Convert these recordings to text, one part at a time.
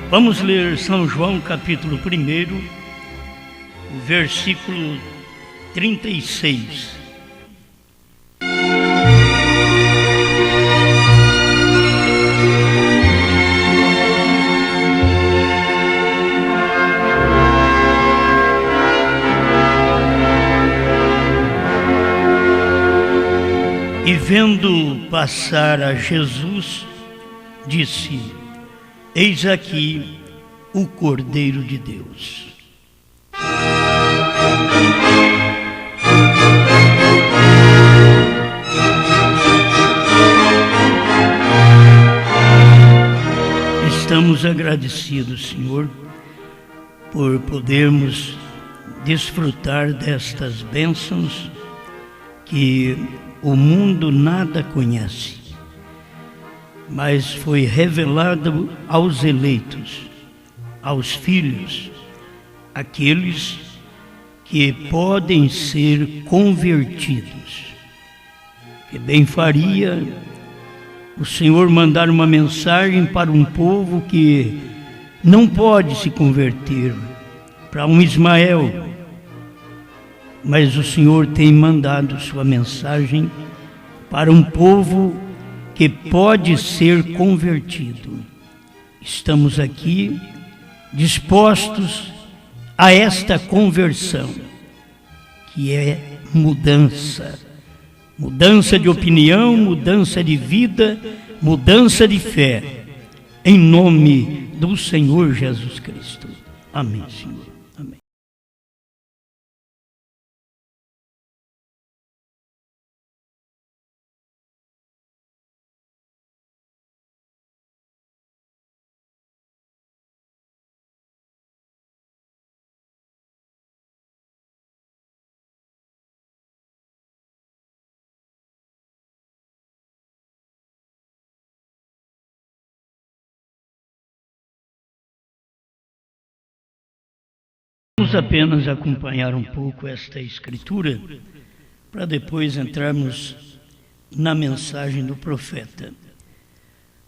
Vamos ler São João capítulo 1, versículo 36. E vendo passar a Jesus, disse: Eis aqui o Cordeiro de Deus. Estamos agradecidos, Senhor, por podermos desfrutar destas bênçãos que o mundo nada conhece, mas foi revelado aos eleitos, aos filhos, aqueles que podem ser convertidos. Que bem faria o Senhor mandar uma mensagem para um povo que não pode se converter, para um Ismael, mas o Senhor tem mandado sua mensagem para um povo que pode ser convertido. Estamos aqui dispostos a esta conversão, que é mudança. Mudança de opinião, mudança de vida, mudança de fé. Em nome do Senhor Jesus Cristo. Amém, Senhor. Amém. Vamos apenas acompanhar um pouco esta escritura para depois entrarmos na mensagem do profeta.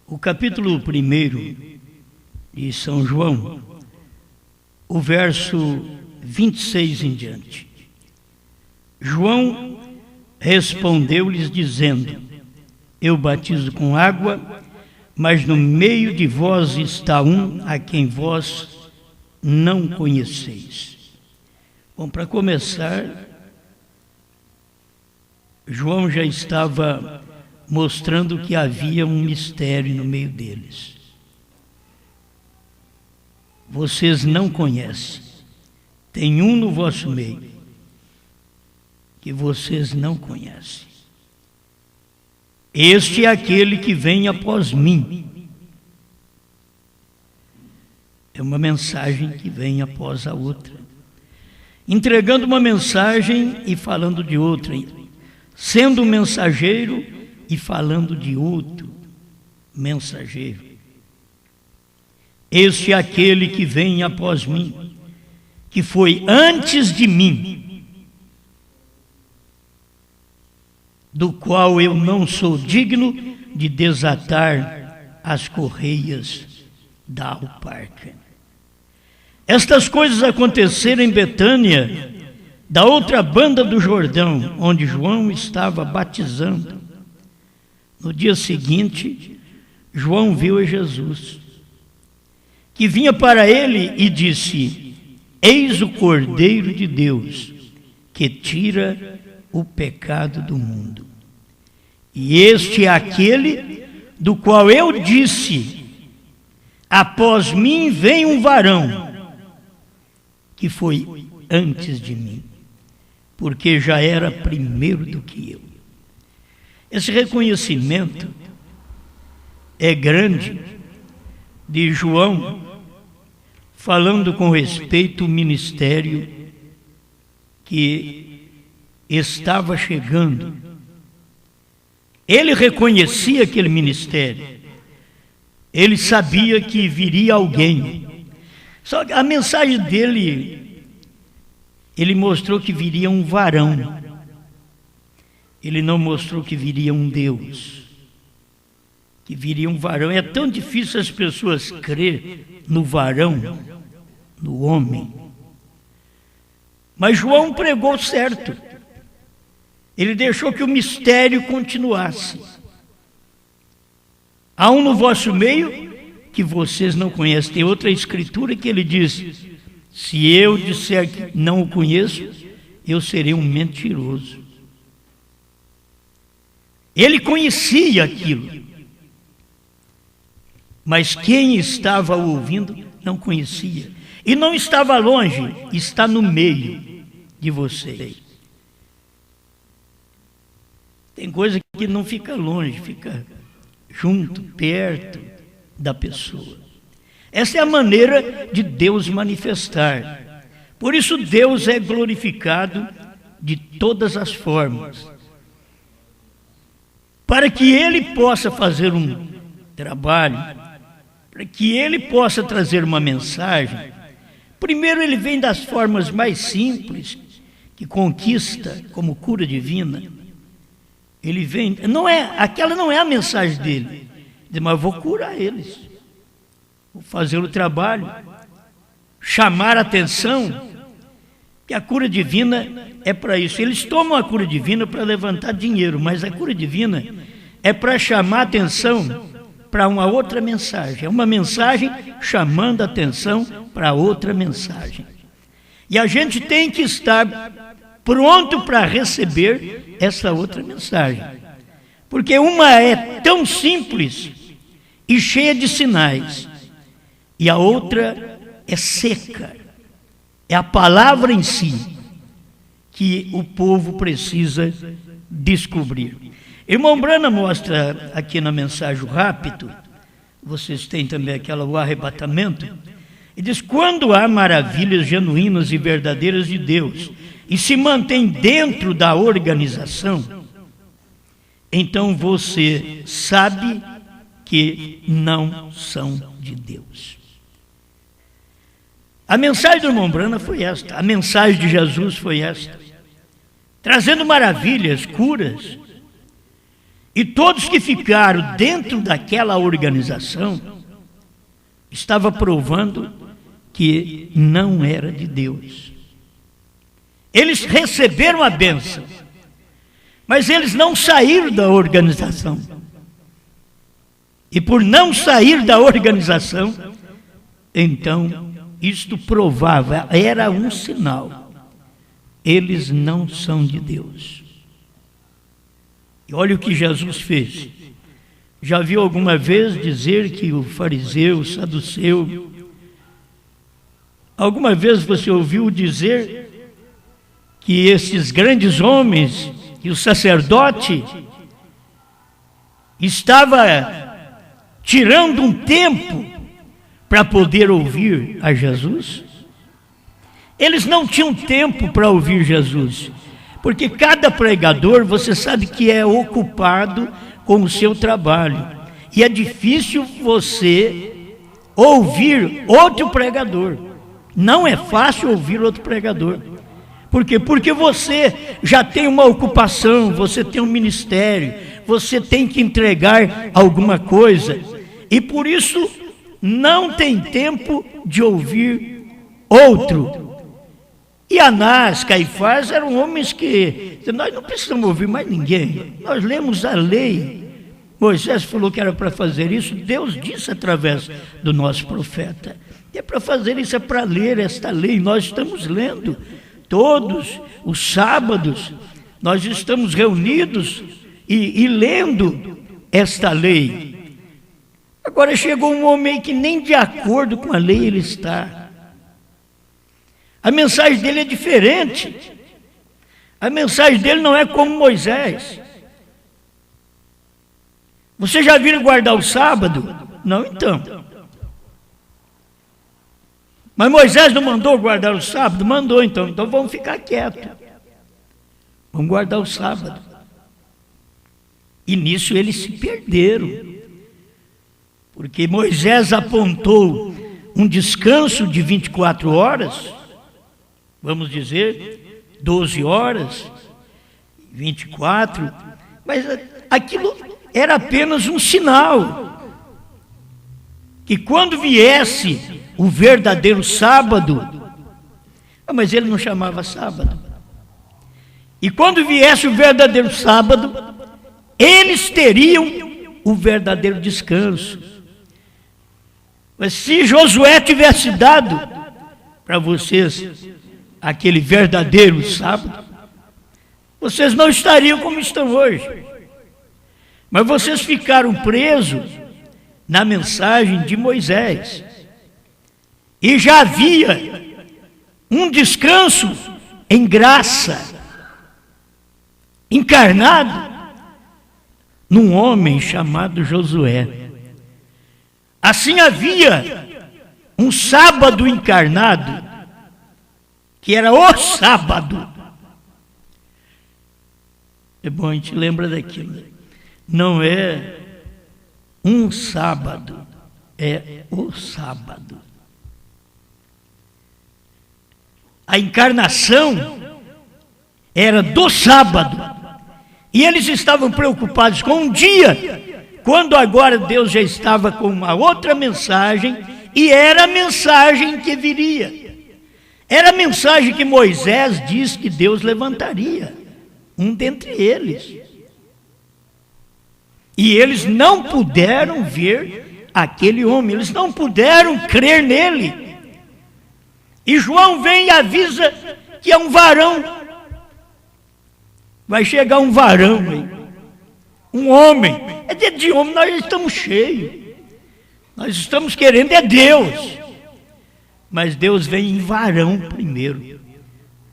O capítulo 1 de São João, o verso 26 em diante. João respondeu-lhes dizendo: Eu batizo com água, mas no meio de vós está um a quem vós não conheceis. Bom, para começar, João já estava mostrando que havia um mistério no meio deles. Vocês não conhecem. Tem um no vosso meio que vocês não conhecem. Este é aquele que vem após mim. É uma mensagem que vem após a outra, entregando uma mensagem e falando de outra, sendo um mensageiro e falando de outro mensageiro. Este é aquele que vem após mim, que foi antes de mim, do qual eu não sou digno de desatar as correias da alparca. Estas coisas aconteceram em Betânia, da outra banda do Jordão, onde João estava batizando. No dia seguinte, João viu a Jesus, que vinha para ele e disse: Eis o Cordeiro de Deus, que tira o pecado do mundo. E este é aquele do qual eu disse: Após mim vem um varão, que foi antes de mim, porque já era primeiro do que eu. Esse reconhecimento é grande de João, falando com respeito ao ministério que estava chegando. Ele reconhecia aquele ministério, ele sabia que viria alguém. Só que a mensagem dele, ele mostrou que viria um varão. Ele não mostrou que viria um Deus, que viria um varão. É tão difícil as pessoas crer no varão, no homem. Mas João pregou certo. Ele deixou que o mistério continuasse. Há um no vosso meio que vocês não conhecem. Tem outra escritura que ele diz: se eu disser que não o conheço, eu serei um mentiroso. Ele conhecia aquilo, mas quem estava ouvindo não conhecia. E não estava longe, está no meio de vocês. Tem coisa que não fica longe, fica junto, perto da pessoa. Essa é a maneira de Deus manifestar. Por isso Deus é glorificado de todas as formas. Para que Ele possa fazer um trabalho, para que Ele possa trazer uma mensagem, primeiro Ele vem das formas mais simples, que conquista como cura divina. Ele vem, aquela não é a mensagem dele, mas eu vou curar eles, vou fazer o trabalho, chamar a atenção, que a cura divina é para isso. Eles tomam a cura divina para levantar dinheiro, mas a cura divina é para chamar a atenção para uma outra mensagem. É uma mensagem chamando a atenção para outra mensagem. E a gente tem que estar pronto para receber essa outra mensagem. Porque uma é tão simples e cheia de sinais, e a outra é seca. É a palavra em si que o povo precisa descobrir. Irmão Brana mostra aqui na mensagem rápido, vocês têm também aquela, o arrebatamento, e diz: quando há maravilhas genuínas e verdadeiras de Deus, e se mantém dentro da organização, então você sabe que não são de Deus. A mensagem do irmão Brana foi esta, a mensagem de Jesus foi esta, trazendo maravilhas, curas, e todos que ficaram dentro daquela organização estavam provando que não era de Deus. Eles receberam a bênção, mas eles não saíram da organização. E por não sair da organização, então isto provava, era um sinal, eles não são de Deus. E olha o que Jesus fez. Já viu alguma vez dizer que o fariseu, o saduceu, alguma vez você ouviu dizer que esses grandes homens e o sacerdote estava tirando um tempo para poder ouvir a Jesus? Eles não tinham tempo para ouvir Jesus, porque cada pregador, você sabe que é ocupado com o seu trabalho, e é difícil você ouvir outro pregador. Não é fácil ouvir outro pregador. Por quê? Porque você já tem uma ocupação, você tem um ministério, você tem que entregar alguma coisa, e por isso não tem tempo de ouvir outro. E Anás, Caifás eram homens que nós não precisamos ouvir mais ninguém. Nós lemos a lei. Moisés falou que era para fazer isso. Deus disse através do nosso profeta. E é para fazer isso, é para ler esta lei. Nós estamos lendo todos os sábados. Nós estamos reunidos e lendo esta lei. Agora chegou um homem que nem de acordo com a lei ele está. A mensagem dele é diferente. A mensagem dele não é como Moisés. Você já viu guardar o sábado? Não, então. Mas Moisés não mandou guardar o sábado? Mandou, então. Então vamos ficar quietos. Vamos guardar o sábado. E nisso eles se perderam. Porque Moisés apontou um descanso de 24 horas, vamos dizer, 12 horas, 24, mas aquilo era apenas um sinal. Que quando viesse o verdadeiro sábado, mas ele não chamava sábado. E quando viesse o verdadeiro sábado, eles teriam o verdadeiro descanso. Mas se Josué tivesse dado para vocês aquele verdadeiro sábado, vocês não estariam como estão hoje. Mas vocês ficaram presos na mensagem de Moisés. E já havia um descanso em graça, encarnado num homem chamado Josué. Assim havia um sábado encarnado, que era o sábado. É bom, a gente lembra daquilo. Não é um sábado, é o sábado. A encarnação era do sábado. E eles estavam preocupados com um dia, quando agora Deus já estava com uma outra mensagem, e era a mensagem que viria. Era a mensagem que Moisés diz que Deus levantaria, um dentre eles. E eles não puderam ver aquele homem, eles não puderam crer nele. E João vem e avisa que é um varão. Vai chegar um varão aí, um homem. É de homem nós estamos cheios. Nós estamos querendo é Deus. Mas Deus vem em varão primeiro.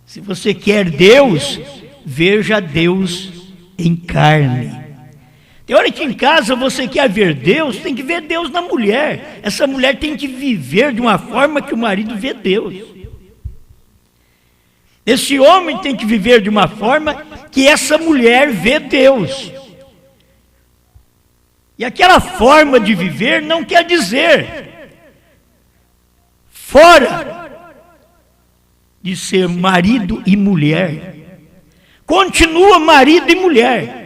Se você quer Deus, veja Deus em carne. Tem hora que em casa você quer ver Deus, tem que ver Deus na mulher. Essa mulher tem que viver de uma forma que o marido vê Deus. Esse homem tem que viver de uma forma que essa mulher vê Deus. E aquela forma de viver não quer dizer fora de ser marido e mulher. Continua marido e mulher.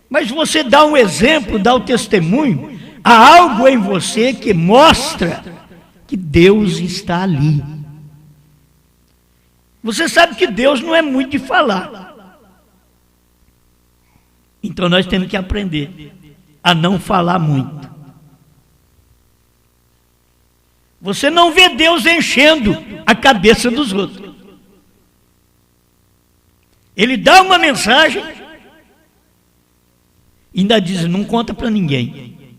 Mas você dá um exemplo, dá o testemunho, há algo em você que mostra que Deus está ali. Você sabe que Deus não é muito de falar. Então nós temos que aprender a não falar muito. Você não vê Deus enchendo a cabeça dos outros. Ele dá uma mensagem, ainda diz, não conta para ninguém.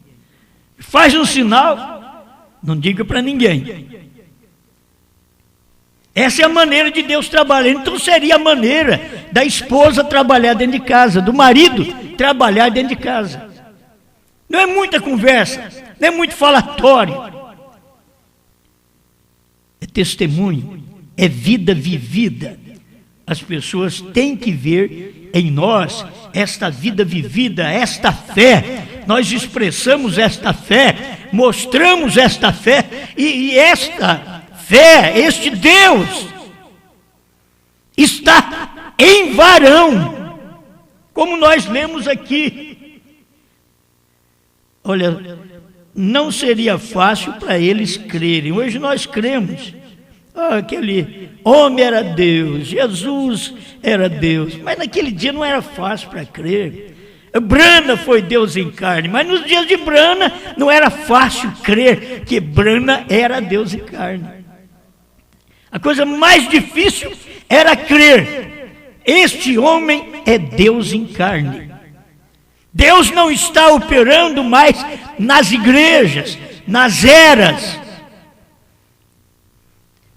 Faz um sinal, não diga para ninguém. Essa é a maneira de Deus trabalhar. Então seria a maneira da esposa trabalhar dentro de casa, do marido trabalhar dentro de casa. Não é muita conversa, não é muito falatório. É testemunho, é vida vivida. As pessoas têm que ver em nós esta vida vivida, esta fé. Nós expressamos esta fé, mostramos esta fé, e esta fé, este Deus, está em varão, como nós lemos aqui. Olha, não seria fácil para eles crerem. Hoje nós cremos. Aquele homem era Deus, Jesus era Deus, mas naquele dia não era fácil para crer. Brana foi Deus em carne, mas nos dias de Brana não era fácil crer que Brana era Deus em carne. A coisa mais difícil era crer, este homem é Deus em carne. Deus não está operando mais nas igrejas, nas eras.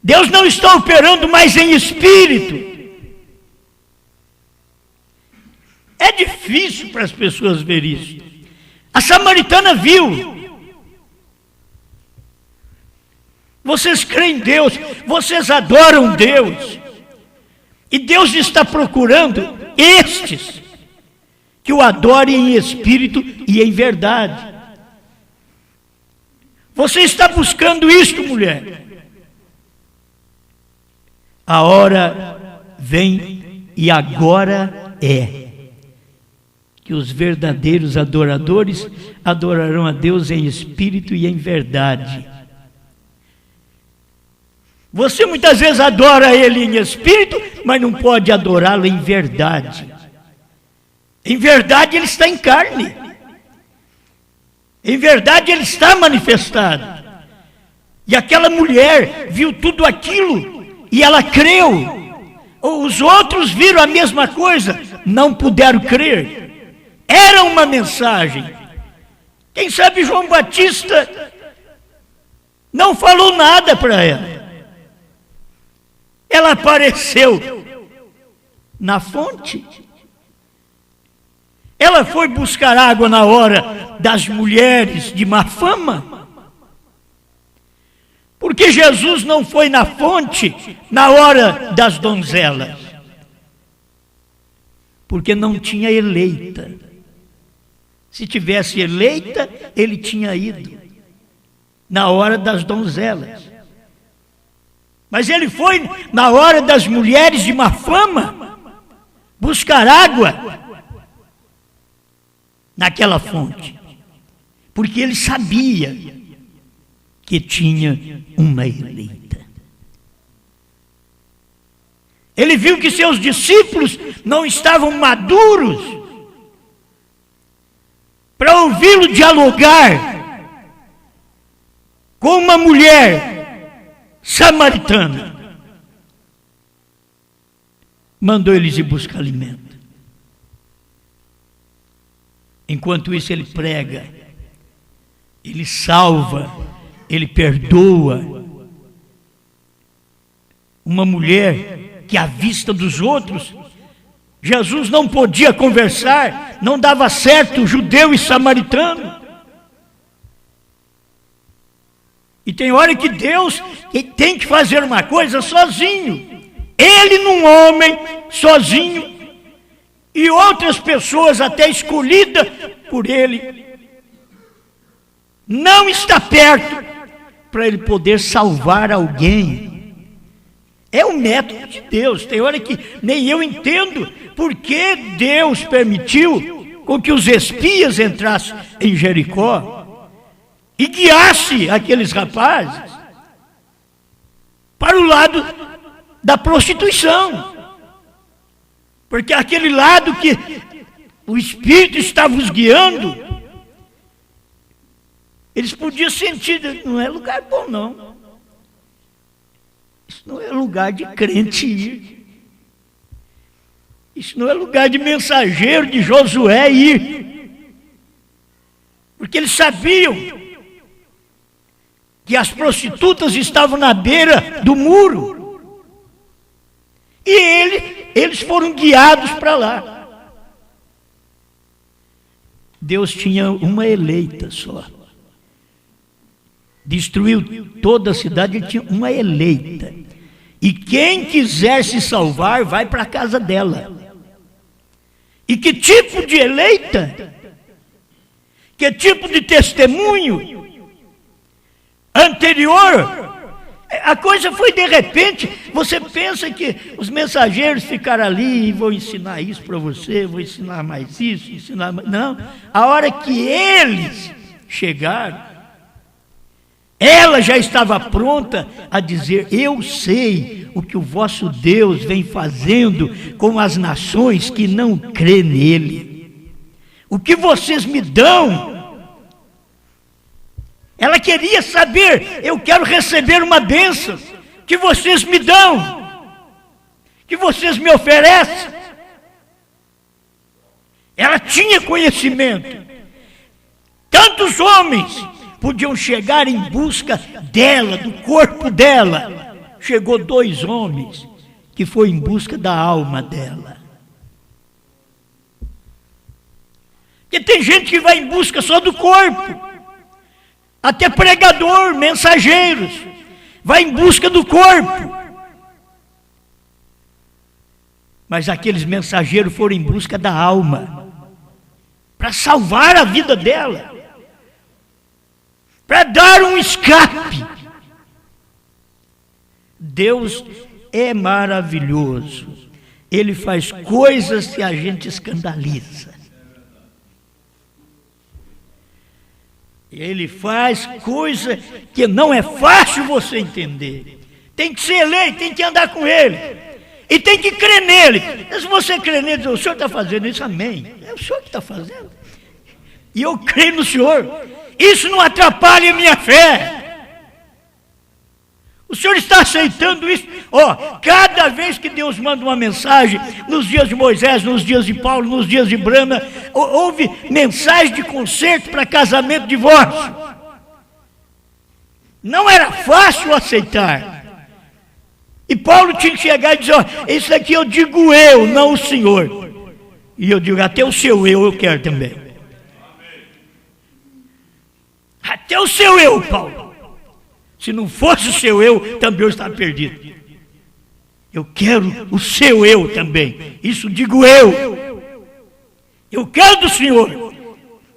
Deus não está operando mais em espírito. É difícil para as pessoas ver isso. A samaritana viu. Vocês creem em Deus, vocês adoram Deus. E Deus está procurando estes que o adorem em espírito e em verdade. Você está buscando isto, mulher? A hora vem e agora é que os verdadeiros adoradores adorarão a Deus em espírito e em verdade. Você muitas vezes adora Ele em espírito, mas não pode adorá-lo em verdade. Em verdade Ele está em carne. Em verdade Ele está manifestado. E aquela mulher viu tudo aquilo e ela creu. Os outros viram a mesma coisa, não puderam crer. Era uma mensagem. Quem sabe João Batista não falou nada para ela. Ela apareceu na fonte. Ela foi buscar água na hora das mulheres de má fama. Porque Jesus não foi na fonte na hora das donzelas. Porque não tinha eleita. Se tivesse eleita, ele tinha ido na hora das donzelas. Mas ele foi na hora das mulheres de má fama buscar água naquela fonte. Porque ele sabia que tinha uma eleita. Ele viu que seus discípulos não estavam maduros para ouvi-lo dialogar com uma mulher samaritana. Mandou eles ir buscar alimento. Enquanto isso ele prega, ele salva, ele perdoa. Uma mulher que à vista dos outros, Jesus não podia conversar, não dava certo judeu e samaritano. E tem hora que Deus tem que fazer uma coisa sozinho. Ele num homem, sozinho, e outras pessoas até escolhidas por Ele. Não está perto para Ele poder salvar alguém. É o método de Deus. Tem hora que nem eu entendo porque Deus permitiu com que os espias entrassem em Jericó e guiasse aqueles rapazes para o lado da prostituição. Porque aquele lado que o Espírito estava os guiando, eles podiam sentir, não é lugar bom não. Isso não é lugar de crente ir. Isso não é lugar de mensageiro de Josué ir. Porque eles sabiam que as prostitutas estavam na beira do muro. E eles foram guiados para lá. Deus tinha uma eleita só. Destruiu toda a cidade, ele tinha uma eleita. E quem quiser se salvar, vai para a casa dela. E que tipo de eleita? Que tipo de testemunho? Anterior, a coisa foi de repente. Você pensa que os mensageiros ficaram ali e vão ensinar isso para você, vou ensinar mais isso, ensinar mais... Não, a hora que eles chegaram, ela já estava pronta a dizer: eu sei o que o vosso Deus vem fazendo com as nações que não crê nele. O que vocês me dão? Ela queria saber: eu quero receber uma bênção que vocês me dão, que vocês me oferecem. Ela tinha conhecimento. Tantos homens podiam chegar em busca dela, do corpo dela. Chegou 2 homens que foi em busca da alma dela. Porque tem gente que vai em busca só do corpo. Até pregador, mensageiros, vai em busca do corpo. Mas aqueles mensageiros foram em busca da alma, para salvar a vida dela, para dar um escape. Deus é maravilhoso. Ele faz coisas que a gente escandaliza. Ele faz coisa que não é fácil você entender. Tem que ser eleito, tem que andar com ele. E tem que crer nele. Mas se você crer nele, o senhor está fazendo isso, amém. É o senhor que está fazendo. E eu creio no senhor. Isso não atrapalha a minha fé. O senhor está aceitando isso? Cada vez que Deus manda uma mensagem, nos dias de Moisés, nos dias de Paulo, nos dias de Brana, houve mensagem de conserto para casamento e divórcio. Não era fácil aceitar. E Paulo tinha que chegar e dizer, isso aqui eu digo eu, não o senhor. E eu digo, até o seu eu quero também. Até o seu eu, Paulo. Se não fosse o seu eu, também eu estava perdido. Eu quero o seu eu também. Isso digo eu. Eu quero do Senhor.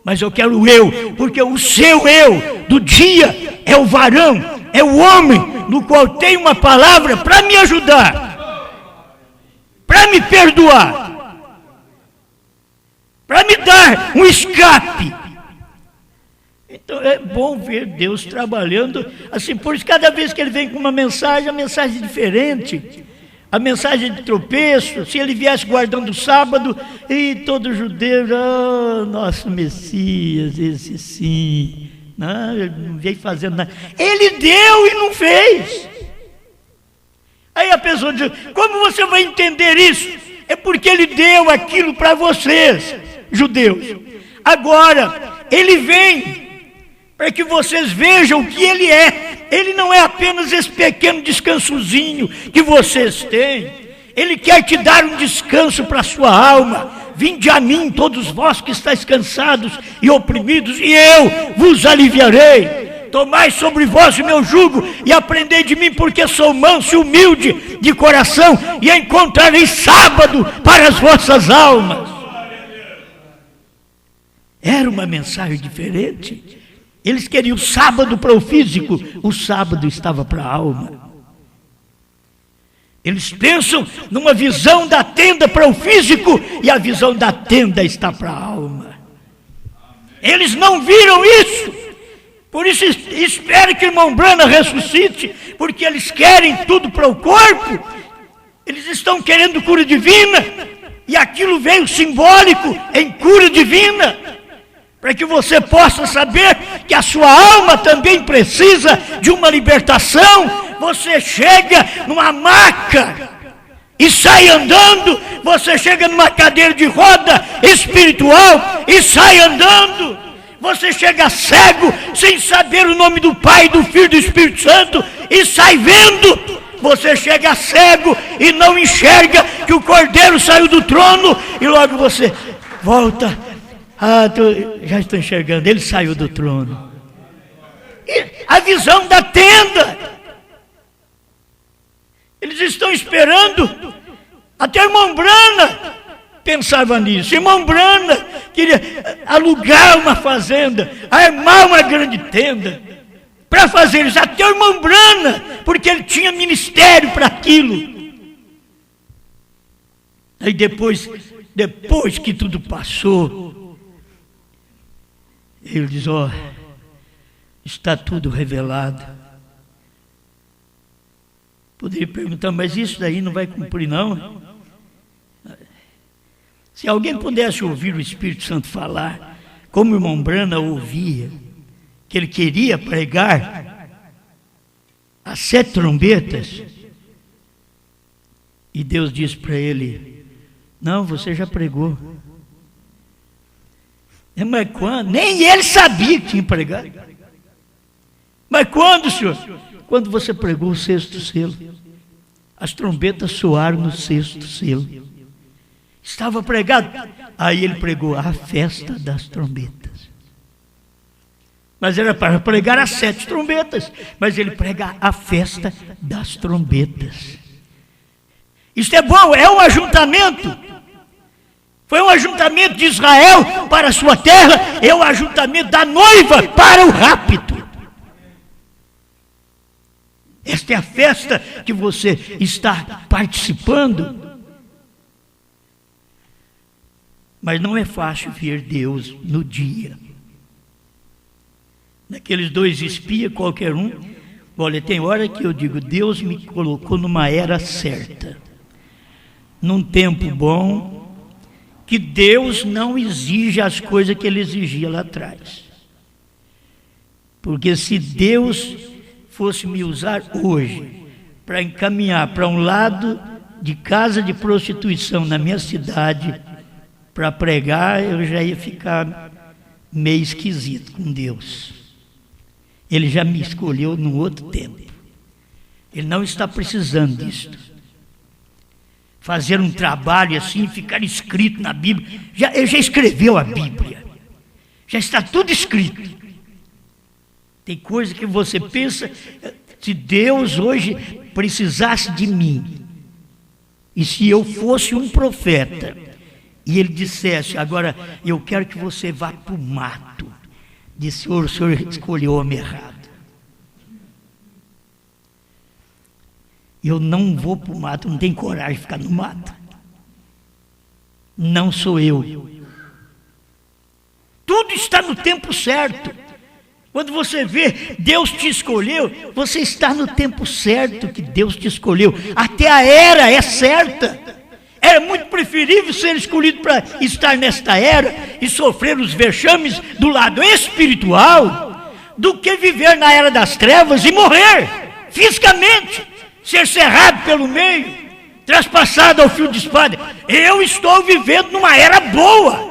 Mas eu quero o eu. Porque o seu eu do dia é o varão, é o homem no qual tem uma palavra para me ajudar. Para me perdoar. Para me dar um escape. Então é bom ver Deus trabalhando assim, por isso cada vez que ele vem com uma mensagem, a mensagem é diferente, a mensagem de tropeço. Se ele viesse guardando o sábado, e todo judeu, nosso Messias, esse sim, não, ele não veio fazendo nada, ele deu e não fez. Aí a pessoa diz, como você vai entender isso? É porque ele deu aquilo para vocês, judeus. Agora, ele vem para que vocês vejam o que ele é. Ele não é apenas esse pequeno descansozinho que vocês têm. Ele quer te dar um descanso para a sua alma. Vinde a mim, todos vós que estáis cansados e oprimidos, e eu vos aliviarei. Tomai sobre vós o meu jugo e aprendei de mim, porque sou manso e humilde de coração, e encontrarei sábado para as vossas almas. Era uma mensagem diferente. Eles queriam sábado para o físico, o sábado estava para a alma. Eles pensam numa visão da tenda para o físico, e a visão da tenda está para a alma. Eles não viram isso. Por isso espero que o irmão Brana ressuscite, porque eles querem tudo para o corpo. Eles estão querendo cura divina, e aquilo veio simbólico em cura divina, para que você possa saber que a sua alma também precisa de uma libertação. Você chega numa maca e sai andando, você chega numa cadeira de roda espiritual e sai andando, você chega cego, sem saber o nome do Pai, do Filho e do Espírito Santo, e sai vendo. Você chega cego e não enxerga que o Cordeiro saiu do trono, e logo você volta. Já estou enxergando, ele saiu do trono. E a visão da tenda. Eles estão esperando. Até o irmão Brana pensava nisso. O irmão Brana queria alugar uma fazenda, armar uma grande tenda para fazer isso. Até o irmão Brana, porque ele tinha ministério para aquilo. Aí depois que tudo passou, ele diz, está tudo revelado. Poderia perguntar, mas isso daí não vai cumprir não? Se alguém pudesse ouvir o Espírito Santo falar, como o irmão Brana ouvia, que ele queria pregar as 7 trombetas, e Deus disse para ele, não, você já pregou. Mas quando? Nem ele sabia que tinha pregado. Mas quando, senhor? Quando você pregou o 6º selo. As trombetas soaram no 6º selo. Estava pregado. Aí ele pregou a festa das trombetas. Mas era para pregar as 7 trombetas. Mas ele prega a festa das trombetas. Isto é bom, é um ajuntamento. Foi um ajuntamento de Israel para a sua terra, é o ajuntamento da noiva para o rapto. Esta é a festa que você está participando. Mas não é fácil ver Deus no dia. naqueles 2 espias, qualquer um. Olha, tem hora que eu digo, Deus me colocou numa era certa, num tempo bom, que Deus não exige as coisas que Ele exigia lá atrás. Porque se Deus fosse me usar hoje para encaminhar para um lado de casa de prostituição na minha cidade, para pregar, eu já ia ficar meio esquisito com Deus. Ele já me escolheu num outro tempo. Ele não está precisando disso. Fazer um trabalho assim, ficar escrito na Bíblia. Ele já escreveu a Bíblia. Já está tudo escrito. Tem coisa que você pensa, se Deus hoje precisasse de mim, e se eu fosse um profeta, e Ele dissesse, agora eu quero que você vá para o mato, disse, o senhor escolheu o homem errado. Eu não vou para o mato, não tenho coragem de ficar no mato. Não sou eu. Tudo está no tempo certo. Quando você vê Deus te escolheu, você está no tempo certo que Deus te escolheu. Até a era é certa. Era muito preferível ser escolhido para estar nesta era e sofrer os vexames do lado espiritual do que viver na era das trevas e morrer fisicamente, ser cerrado pelo meio, traspassado ao fio de espada. Eu estou vivendo numa era boa.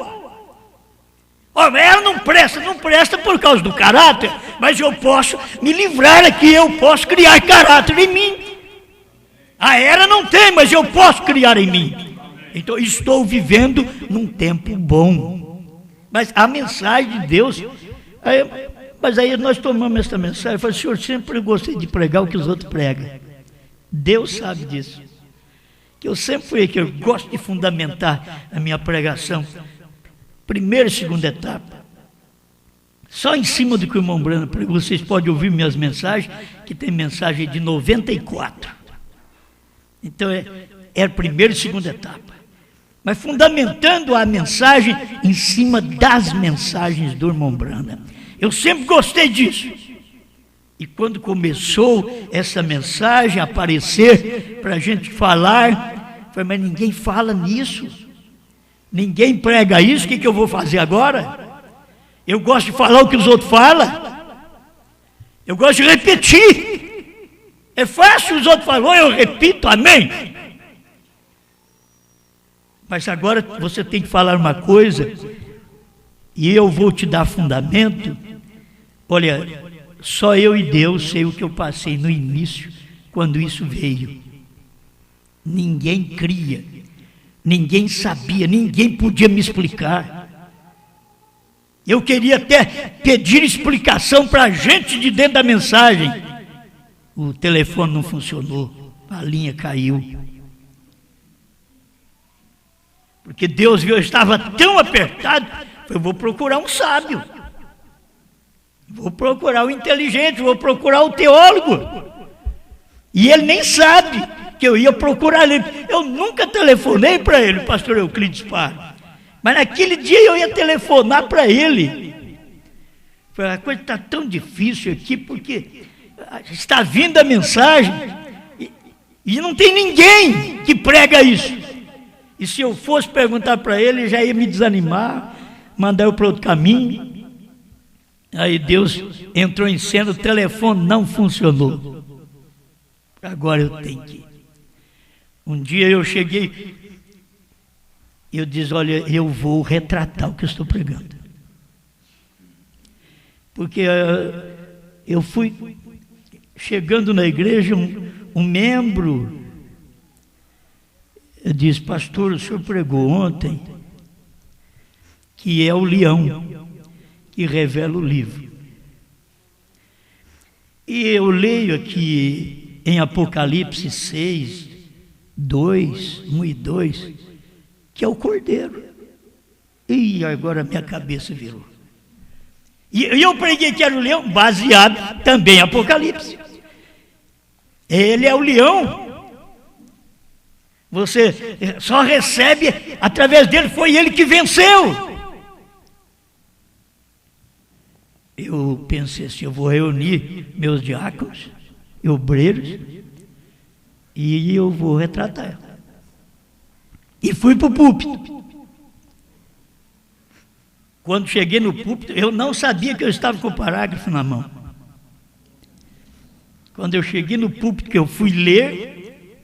Ela não presta por causa do caráter, mas eu posso me livrar aqui, eu posso criar caráter em mim. A era não tem, mas eu posso criar em mim. Então estou vivendo num tempo bom. Mas a mensagem de Deus, mas aí nós tomamos essa mensagem e falamos, senhor, sempre gostei de pregar o que os outros pregam. Deus sabe disso. Que eu sempre fui que eu gosto de fundamentar a minha pregação. Primeira e segunda etapa. Só em cima do que o irmão Brando pregou, vocês podem ouvir minhas mensagens, que tem mensagem de 94. Então é a primeira e segunda etapa. Mas fundamentando a mensagem em cima das mensagens do irmão Brando. Eu sempre gostei disso. E quando começou essa mensagem a aparecer para a gente falar, eu falei, mas ninguém fala nisso. Ninguém prega isso, o que eu vou fazer agora? Eu gosto de falar o que os outros falam. Eu gosto de repetir. É fácil, os outros falam, eu repito, amém. Mas agora você tem que falar uma coisa, e eu vou te dar fundamento. Olha, só eu e Deus sei o que eu passei no início, quando isso veio. Ninguém cria. Ninguém sabia, ninguém podia me explicar. Eu queria até pedir explicação para a gente de dentro da mensagem. O telefone não funcionou, a linha caiu. Porque Deus viu, eu estava tão apertado, eu vou procurar um sábio. Vou procurar o inteligente, vou procurar o teólogo. E ele nem sabe que eu ia procurar ele. Eu nunca telefonei para ele, pastor Euclides Parra. Mas naquele dia eu ia telefonar para ele. A coisa está tão difícil aqui, porque está vindo a mensagem e não tem ninguém que prega isso. E se eu fosse perguntar para ele, já ia me desanimar, mandar eu para outro caminho. Aí Deus entrou em cena, o telefone não funcionou. Agora eu tenho que ir. Um dia eu cheguei, eu disse, olha, eu vou retratar o que eu estou pregando. Porque eu fui chegando na igreja, um membro, eu disse, pastor, o senhor pregou ontem, que é o leão que revela o livro. E eu leio aqui em Apocalipse 6, 2, 1 e 2, que é o cordeiro. E agora minha cabeça virou. E eu preguei que era o leão, baseado também em Apocalipse. Ele é o leão. Você só recebe através dele, foi ele que venceu. Eu pensei assim, eu vou reunir meus diáconos e obreiros e eu vou retratar ela. E fui para o púlpito. Quando cheguei no púlpito, eu não sabia que eu estava com o parágrafo na mão. Quando eu cheguei no púlpito, que eu fui ler,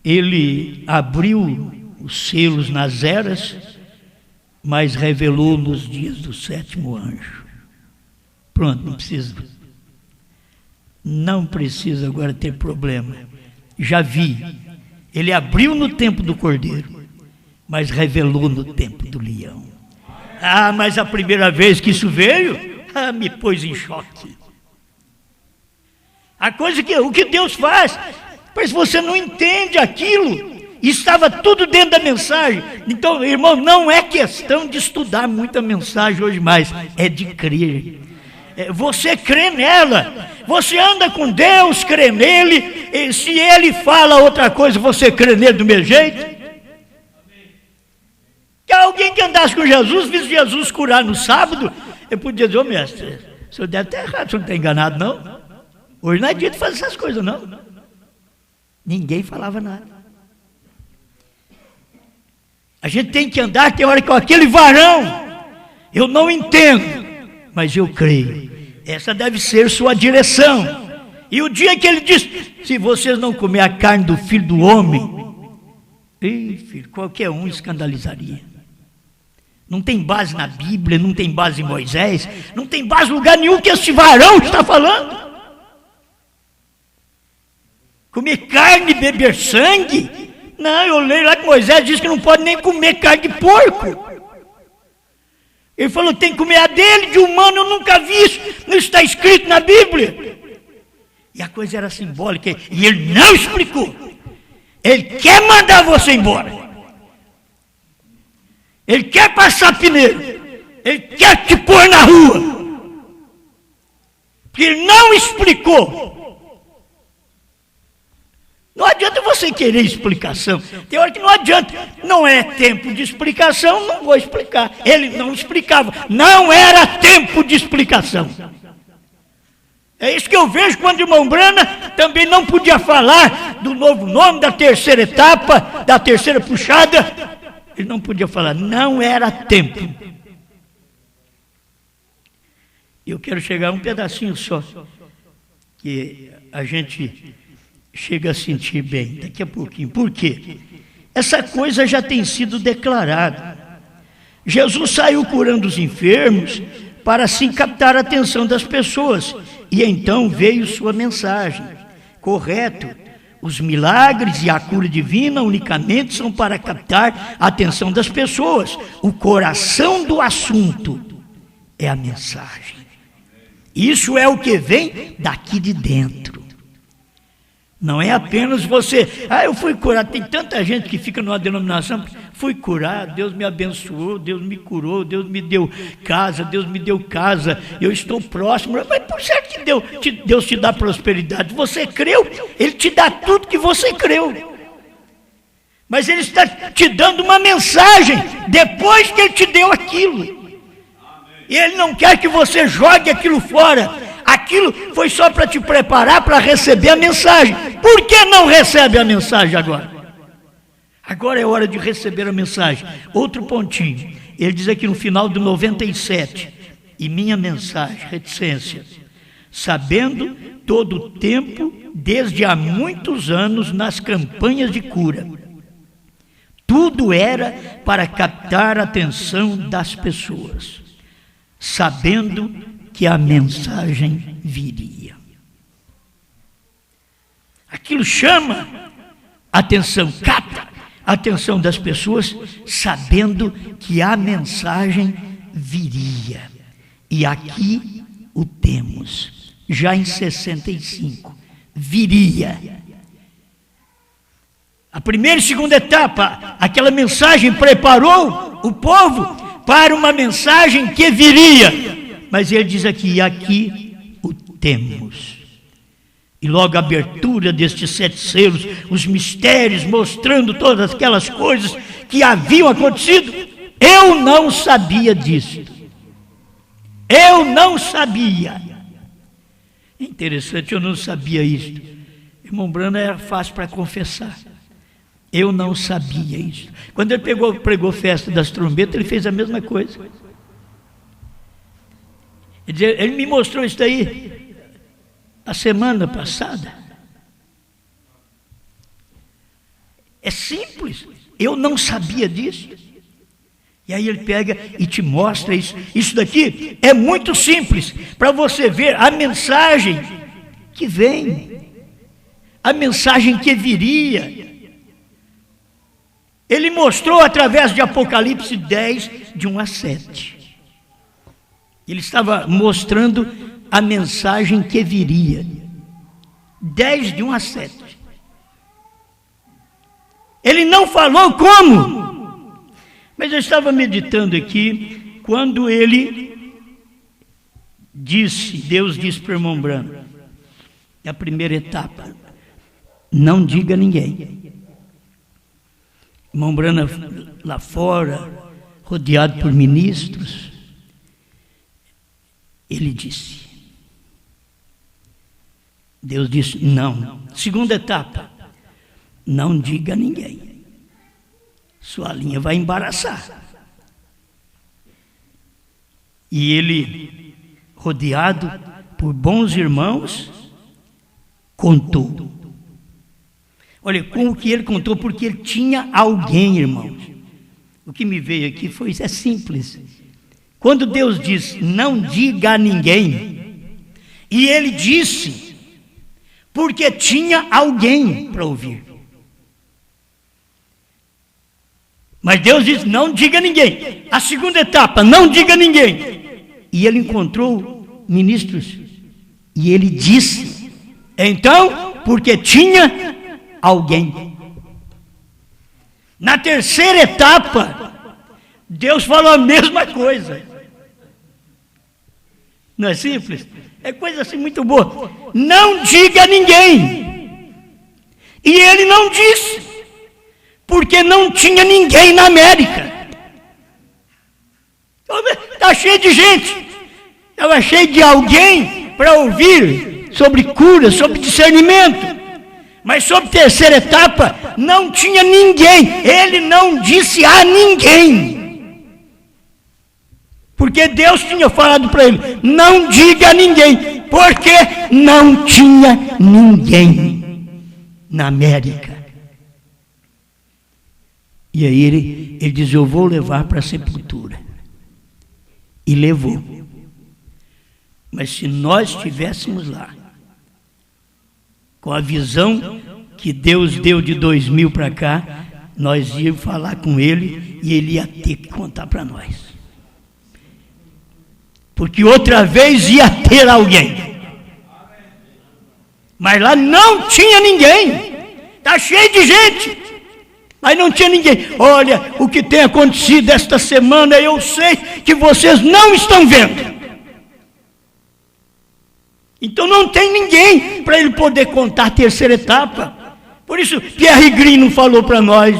ele abriu os selos nas eras, mas revelou nos dias do sétimo anjo. Pronto, não precisa agora ter problema. Já vi. Ele abriu no tempo do cordeiro, mas revelou no tempo do leão. Ah, mas a primeira vez que isso veio, me pôs em choque. A coisa que o que Deus faz, mas você não entende aquilo. Estava tudo dentro da mensagem. Então, irmão, não é questão de estudar muita mensagem hoje mais, é de crer. Você crê nela, você anda com Deus, crê nele, e se ele fala outra coisa, você crê nele do mesmo jeito? Que alguém que andasse com Jesus, visse Jesus curar no sábado, eu podia dizer, mestre, o senhor deve estar errado, o senhor não está enganado não? Hoje não é dia de fazer essas coisas não. Ninguém falava nada. A gente tem que andar, tem hora que aquele varão, eu não entendo, mas eu creio. Essa deve ser sua direção. E o dia que ele diz, se vocês não comer a carne do Filho do Homem, filho, qualquer um escandalizaria. Não tem base na Bíblia, não tem base em Moisés, não tem base em lugar nenhum que este varão está falando. Comer carne e beber sangue? Não, eu leio lá que Moisés diz que não pode nem comer carne de porco. Ele falou, tem que comer a dele, de humano eu nunca vi isso, não está escrito na Bíblia. E a coisa era simbólica, e ele não explicou. Ele quer mandar você embora. Ele quer passar pneu. Ele quer te pôr na rua. Porque ele não explicou. Não adianta você querer explicação. Tem hora que não adianta. Não é tempo de explicação, não vou explicar. Ele não explicava. Não era tempo de explicação. É isso que eu vejo quando o irmão Brana também não podia falar do novo nome, da terceira etapa, da terceira puxada. Ele não podia falar. Não era tempo. Eu quero chegar a um pedacinho só. Que a gente chega a sentir bem daqui a pouquinho. Por quê? Essa coisa já tem sido declarada. Jesus saiu curando os enfermos para assim captar a atenção das pessoas. E então veio sua mensagem. Correto. Os milagres e a cura divina unicamente são para captar a atenção das pessoas. O coração do assunto é a mensagem. Isso é o que vem daqui de dentro. Não é apenas você, eu fui curado. Tem tanta gente que fica numa denominação, fui curado, Deus me abençoou, Deus me curou, Deus me deu casa, eu estou próximo. Mas por certo que Deus te dá prosperidade. Você creu, Ele te dá tudo que você creu. Mas Ele está te dando uma mensagem depois que Ele te deu aquilo. E Ele não quer que você jogue aquilo fora. Aquilo foi só para te preparar para receber a mensagem. Por que não recebe a mensagem agora? Agora é hora de receber a mensagem. Outro pontinho. Ele diz aqui no final do 97. E minha mensagem, reticência. Sabendo todo o tempo, desde há muitos anos, nas campanhas de cura. Tudo era para captar a atenção das pessoas. Sabendo que a mensagem viria. Aquilo chama a atenção, capta a atenção das pessoas, sabendo que a mensagem viria. E aqui o temos, já em 65, viria. A primeira e segunda etapa, aquela mensagem preparou o povo para uma mensagem que viria. Mas ele diz aqui o temos. E logo a abertura destes 7 selos, os mistérios mostrando todas aquelas coisas que haviam acontecido, eu não sabia disso. Eu não sabia. Interessante, eu não sabia isso. Irmão Branham era fácil para confessar. Eu não sabia isso. Quando ele pregou Festa das Trombetas, ele fez a mesma coisa. Ele me mostrou isso daí a semana passada. É simples. Eu não sabia disso. E aí ele pega e te mostra isso. Isso daqui é muito simples para você ver a mensagem que vem, a mensagem que viria. Ele mostrou através de Apocalipse 10, de 1 a 7. Ele estava mostrando a mensagem que viria. 10, de 1 a 7. Ele não falou como, mas eu estava meditando aqui, quando ele disse, Deus disse para o irmão Branham, a primeira etapa, não diga a ninguém. Irmão Branham lá fora, rodeado por ministros, ele disse, Deus disse, não. Segunda etapa, não diga a ninguém. Sua linha vai embaraçar. E ele, rodeado por bons irmãos, contou. Olha, com o que ele contou, porque ele tinha alguém, irmãos. O que me veio aqui é simples. Quando Deus diz, não diga a ninguém, e ele disse, porque tinha alguém para ouvir. Mas Deus diz, não diga a ninguém. A segunda etapa, não diga a ninguém. E ele encontrou ministros, e ele disse, então, porque tinha alguém. Na terceira etapa, Deus falou a mesma coisa. Não é simples? É coisa assim muito boa. Não diga a ninguém. E ele não disse, porque não tinha ninguém na América. Está cheio de gente. Estava cheio de alguém para ouvir sobre cura, sobre discernimento. Mas sobre a terceira etapa, não tinha ninguém. Ele não disse a ninguém. Porque Deus tinha falado para ele, não diga a ninguém. Porque não tinha ninguém na América. E aí ele diz, eu vou levar para a sepultura. E levou. Mas se nós estivéssemos lá, com a visão que Deus deu de 2000 para cá, nós íamos falar com ele e ele ia ter que contar para nós. Porque outra vez ia ter alguém. Mas lá não tinha ninguém. Está cheio de gente. Mas não tinha ninguém. Olha, o que tem acontecido esta semana, eu sei que vocês não estão vendo. Então não tem ninguém para ele poder contar a terceira etapa. Por isso, Pierre Green não falou para nós.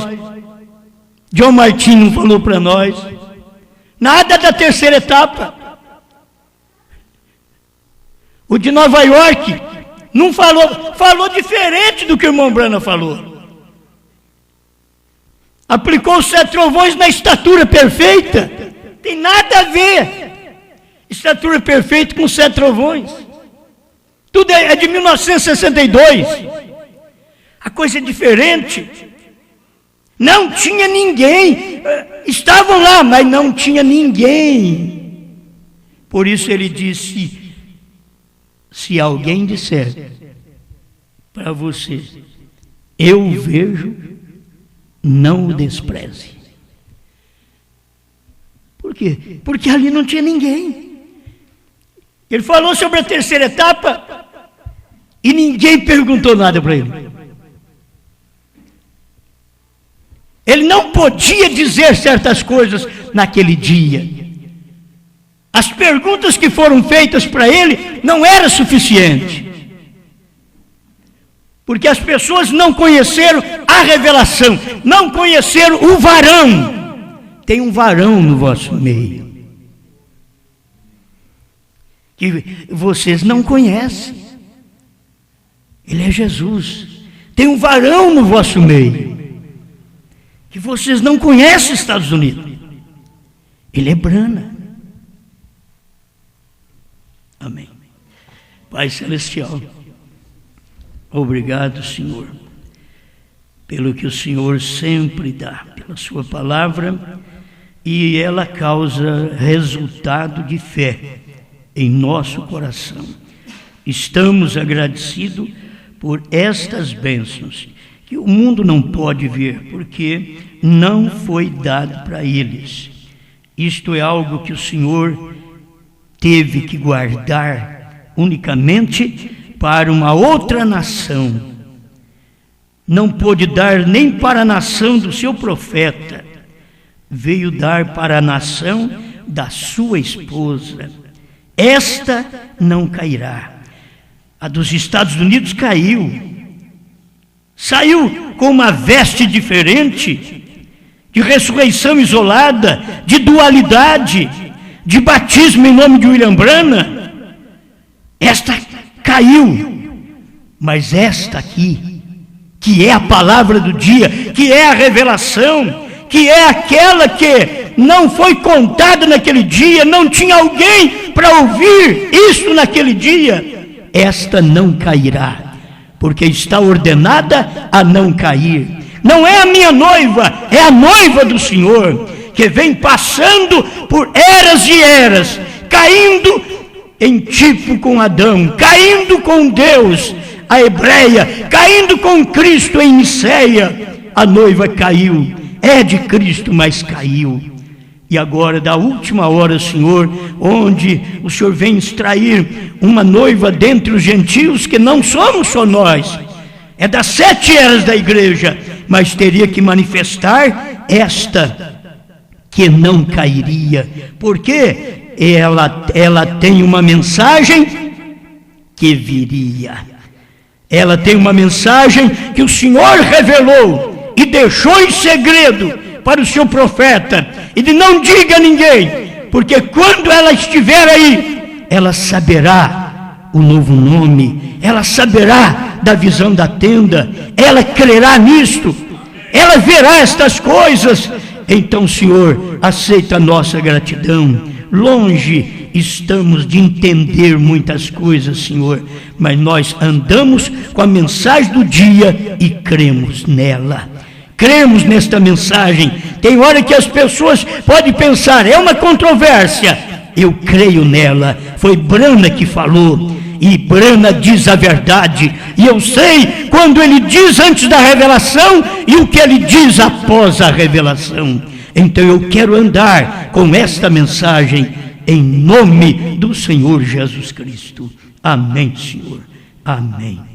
John Martin não falou para nós. Nada da terceira etapa. O de Nova York não falou. Falou diferente do que o irmão Branham falou. Aplicou os 7 trovões na estatura perfeita. Tem nada a ver. Estatura perfeita com 7 trovões. Tudo é de 1962. A coisa é diferente. Não tinha ninguém. Estavam lá, mas não tinha ninguém. Por isso ele disse, se alguém disser para você, eu vejo, não o despreze. Por quê? Porque ali não tinha ninguém. Ele falou sobre a terceira etapa e ninguém perguntou nada para ele. Ele não podia dizer certas coisas naquele dia. As perguntas que foram feitas para ele não eram suficientes. Porque as pessoas não conheceram a revelação, não conheceram o varão. Tem um varão no vosso meio. que vocês não conhecem. Ele é Jesus. Tem um varão no vosso meio que vocês não conhecem, Estados Unidos. Ele é Brana. Amém. Pai Celestial, obrigado, Senhor, pelo que o Senhor sempre dá, pela sua palavra, e ela causa resultado de fé em nosso coração. Estamos agradecidos por estas bênçãos, que o mundo não pode ver, porque não foi dado para eles. Isto é algo que o Senhor teve que guardar unicamente para uma outra nação. Não pôde dar nem para a nação do seu profeta, veio dar para a nação da sua esposa. Esta não cairá. A dos Estados Unidos caiu. Saiu com uma veste diferente, de ressurreição isolada, de dualidade, de batismo em nome de William Branham. Esta caiu, mas esta aqui, que é a palavra do dia, que é a revelação, que é aquela que não foi contada naquele dia, não tinha alguém para ouvir isso naquele dia, esta não cairá, porque está ordenada a não cair. Não é a minha noiva, é a noiva do Senhor, que vem passando por eras e eras, caindo em tipo com Adão, caindo com Deus, a hebreia, caindo com Cristo em Niceia. A noiva caiu, é de Cristo, mas caiu. E agora, da última hora, Senhor, onde o Senhor vem extrair uma noiva dentre os gentios, que não somos só nós, é das 7 eras da igreja, mas teria que manifestar esta, que não cairia, porque ela tem uma mensagem que viria. Ela tem uma mensagem que o Senhor revelou e deixou em segredo para o seu profeta. Ele não diga a ninguém, porque quando ela estiver aí, ela saberá o novo nome, ela saberá da visão da tenda, ela crerá nisto, ela verá estas coisas. Então, Senhor, aceita a nossa gratidão. Longe estamos de entender muitas coisas, Senhor, mas nós andamos com a mensagem do dia e cremos nela. Cremos nesta mensagem. Tem hora que as pessoas podem pensar, é uma controvérsia. Eu creio nela. Foi Brana que falou, e Brana diz a verdade, e eu sei quando ele diz antes da revelação e o que ele diz após a revelação. Então eu quero andar com esta mensagem em nome do Senhor Jesus Cristo. Amém, Senhor. Amém.